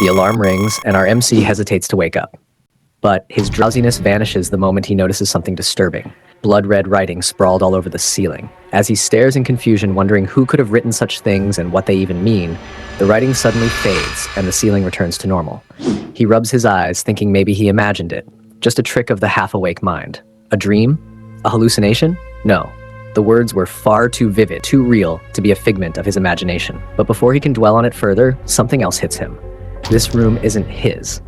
The alarm rings, and our MC hesitates to wake up. But his drowsiness vanishes the moment he notices something disturbing. Blood-red writing sprawled all over the ceiling. As he stares in confusion, wondering who could have written such things and what they even mean, the writing suddenly fades, and the ceiling returns to normal. He rubs his eyes, thinking maybe he imagined it. Just a trick of the half-awake mind. A dream? A hallucination? No. The words were far too vivid, too real, to be a figment of his imagination. But before he can dwell on it further, something else hits him. This room isn't his.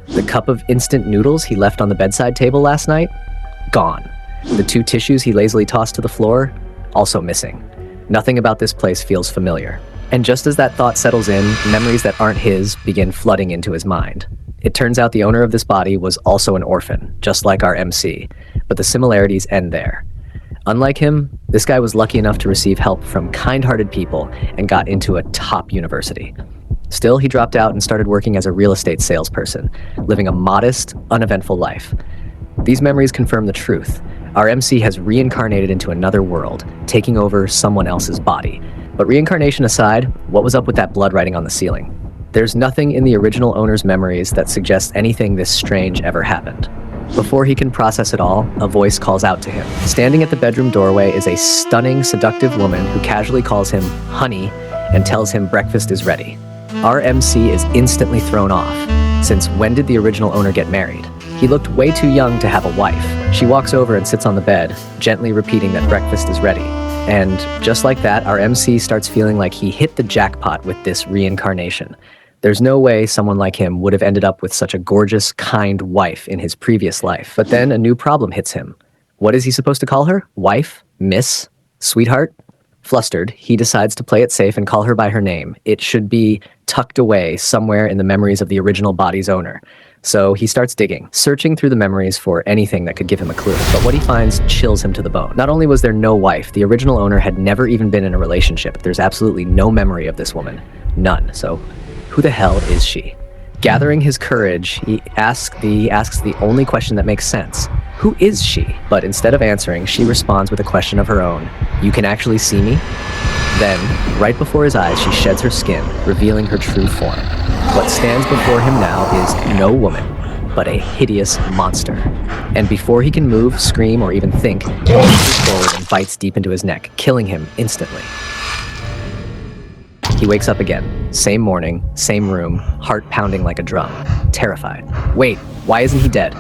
The cup of instant noodles he left on the bedside table last night? Gone. The 2 tissues he lazily tossed to the floor? Also missing. Nothing about this place feels familiar. And just as that thought settles in, memories that aren't his begin flooding into his mind. It turns out the owner of this body was also an orphan, just like our MC, but the similarities end there. Unlike him, this guy was lucky enough to receive help from kind-hearted people and got into a top university. Still, he dropped out and started working as a real estate salesperson, living a modest, uneventful life. These memories confirm the truth. Our MC has reincarnated into another world, taking over someone else's body. But reincarnation aside, what was up with that blood writing on the ceiling? There's nothing in the original owner's memories that suggests anything this strange ever happened. Before he can process it all, a voice calls out to him. Standing at the bedroom doorway is a stunning, seductive woman who casually calls him honey and tells him breakfast is ready. Our MC is instantly thrown off, since when did the original owner get married? He looked way too young to have a wife. She walks over and sits on the bed, gently repeating that breakfast is ready. And just like that, our MC starts feeling like he hit the jackpot with this reincarnation. There's no way someone like him would have ended up with such a gorgeous, kind wife in his previous life. But then a new problem hits him. What is he supposed to call her? Wife? Miss? Sweetheart? Flustered, he decides to play it safe and call her by her name. It should be tucked away somewhere in the memories of the original body's owner. So he starts digging, searching through the memories for anything that could give him a clue. But what he finds chills him to the bone. Not only was there no wife, the original owner had never even been in a relationship. There's absolutely no memory of this woman. None. So who the hell is she? Gathering his courage, he asks the only question that makes sense. Who is she? But instead of answering, she responds with a question of her own. You can actually see me? Then, right before his eyes, she sheds her skin, revealing her true form. What stands before him now is no woman, but a hideous monster. And before he can move, scream, or even think, he reaches forward and bites deep into his neck, killing him instantly. He wakes up again. Same morning, same room, heart pounding like a drum. Terrified. Wait, why isn't he dead?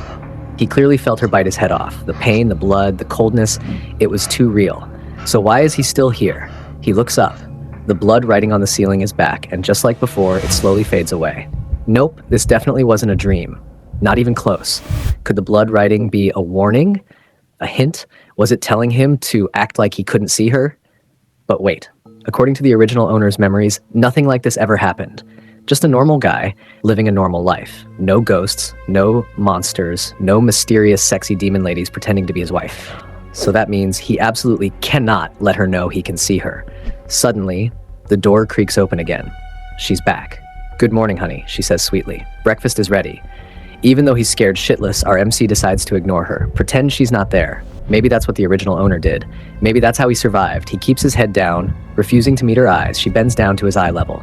He clearly felt her bite his head off. The pain, the blood, the coldness, it was too real. So why is he still here? He looks up. The blood writing on the ceiling is back, and just like before, it slowly fades away. Nope, this definitely wasn't a dream. Not even close. Could the blood writing be a warning? A hint? Was it telling him to act like he couldn't see her? But wait. According to the original owner's memories, nothing like this ever happened. Just a normal guy living a normal life. No ghosts, no monsters, no mysterious sexy demon ladies pretending to be his wife. So that means he absolutely cannot let her know he can see her. Suddenly, the door creaks open again. She's back. Good morning, honey, she says sweetly. Breakfast is ready. Even though he's scared shitless, our MC decides to ignore her. Pretend she's not there. Maybe that's what the original owner did. Maybe that's how he survived. He keeps his head down, refusing to meet her eyes. She bends down to his eye level.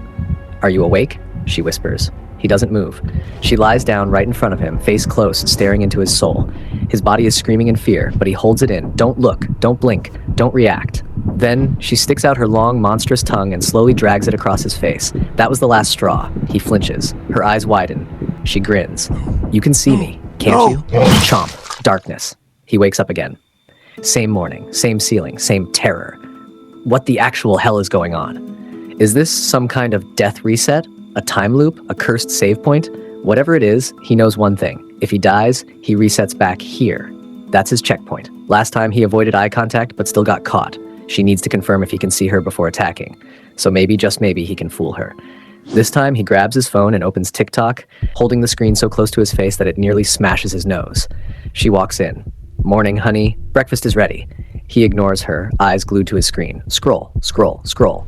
Are you awake? She whispers. He doesn't move. She lies down right in front of him, face close, staring into his soul. His body is screaming in fear, but he holds it in. Don't look, don't blink, don't react. Then she sticks out her long, monstrous tongue and slowly drags it across his face. That was the last straw. He flinches. Her eyes widen. She grins. You can see me, can't you? Chomp. Darkness. He wakes up again. Same morning, same ceiling, same terror. What the actual hell is going on? Is this some kind of death reset? A time loop? A cursed save point? Whatever it is, he knows one thing. If he dies, he resets back here. That's his checkpoint. Last time he avoided eye contact, but still got caught. She needs to confirm if he can see her before attacking. So maybe, just maybe, he can fool her. This time, he grabs his phone and opens TikTok, holding the screen so close to his face that it nearly smashes his nose. She walks in. Morning, honey. Breakfast is ready. He ignores her, eyes glued to his screen. Scroll, scroll, scroll.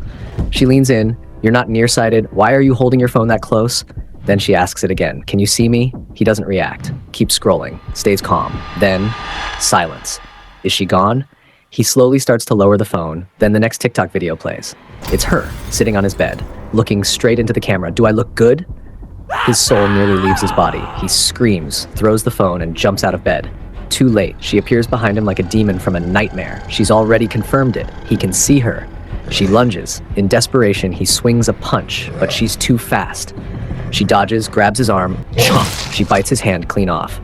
She leans in. You're not nearsighted. Why are you holding your phone that close? Then she asks it again. Can you see me? He doesn't react. Keeps scrolling. Stays calm. Then, silence. Is she gone? He slowly starts to lower the phone. Then the next TikTok video plays. It's her, sitting on his bed, looking straight into the camera. Do I look good? His soul nearly leaves his body. He screams, throws the phone, and jumps out of bed. Too late. She appears behind him like a demon from a nightmare. She's already confirmed it. He can see her. She lunges. In desperation, he swings a punch, but she's too fast. She dodges, grabs his arm, chomp. She bites his hand clean off.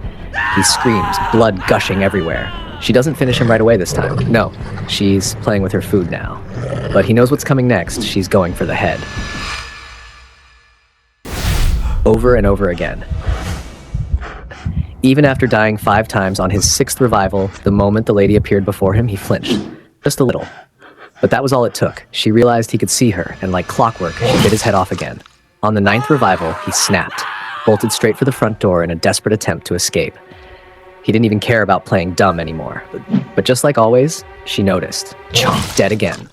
He screams, blood gushing everywhere. She doesn't finish him right away this time. No, she's playing with her food now. But he knows what's coming next. She's going for the head. Over and over again. Even after dying 5 times on his 6th revival, the moment the lady appeared before him, he flinched. Just a little. But that was all it took. She realized he could see her, and like clockwork, she bit his head off again. On the 9th revival, he snapped, bolted straight for the front door in a desperate attempt to escape. He didn't even care about playing dumb anymore. But just like always, she noticed. Chomp, dead again.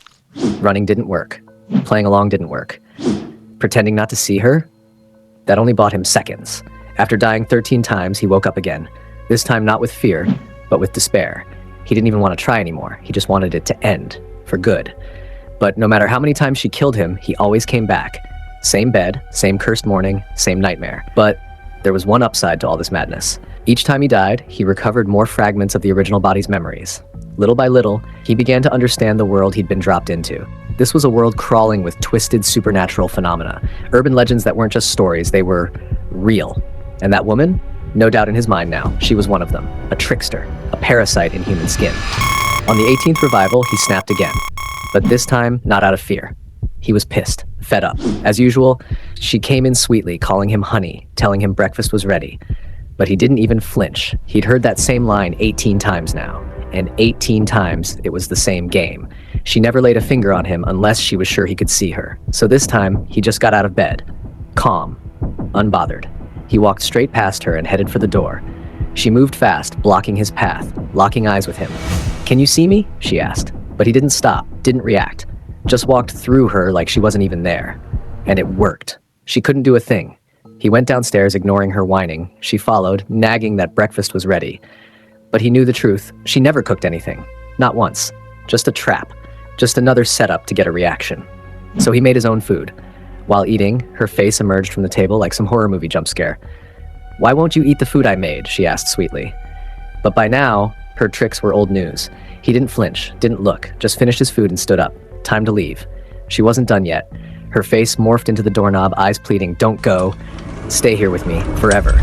Running didn't work. Playing along didn't work. Pretending not to see her? That only bought him seconds. After dying 13 times, he woke up again. This time not with fear, but with despair. He didn't even want to try anymore. He just wanted it to end, for good. But no matter how many times she killed him, he always came back. Same bed, same cursed morning, same nightmare. But there was one upside to all this madness. Each time he died, he recovered more fragments of the original body's memories. Little by little, he began to understand the world he'd been dropped into. This was a world crawling with twisted supernatural phenomena. Urban legends that weren't just stories, they were real. And that woman? No doubt in his mind now, she was one of them. A trickster, a parasite in human skin. On the 18th revival, he snapped again. But this time, not out of fear. He was pissed, fed up. As usual, she came in sweetly, calling him honey, telling him breakfast was ready. But he didn't even flinch. He'd heard that same line 18 times now. And 18 times, it was the same game. She never laid a finger on him unless she was sure he could see her. So this time, he just got out of bed. Calm. Unbothered. He walked straight past her and headed for the door. She moved fast, blocking his path, locking eyes with him. "Can you see me?" she asked. But he didn't stop, didn't react. Just walked through her like she wasn't even there. And it worked. She couldn't do a thing. He went downstairs, ignoring her whining. She followed, nagging that breakfast was ready. But he knew the truth. She never cooked anything. Not once. Just a trap. Just another setup to get a reaction. So he made his own food. While eating, her face emerged from the table like some horror movie jump scare. "Why won't you eat the food I made?" she asked sweetly. But by now, her tricks were old news. He didn't flinch, didn't look, just finished his food and stood up. Time to leave. She wasn't done yet. Her face morphed into the doorknob, eyes pleading, "Don't go. Stay here with me, forever."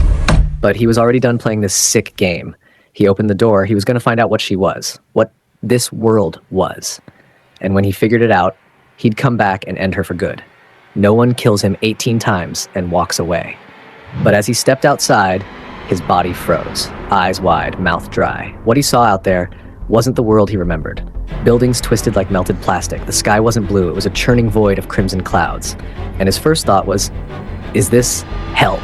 But he was already done playing this sick game. He opened the door. He was going to find out what she was, what this world was. And when he figured it out, he'd come back and end her for good. No one kills him 18 times and walks away. But as he stepped outside, his body froze, eyes wide, mouth dry. What he saw out there wasn't the world he remembered. Buildings twisted like melted plastic. The sky wasn't blue. It was a churning void of crimson clouds. And his first thought was, is this hell?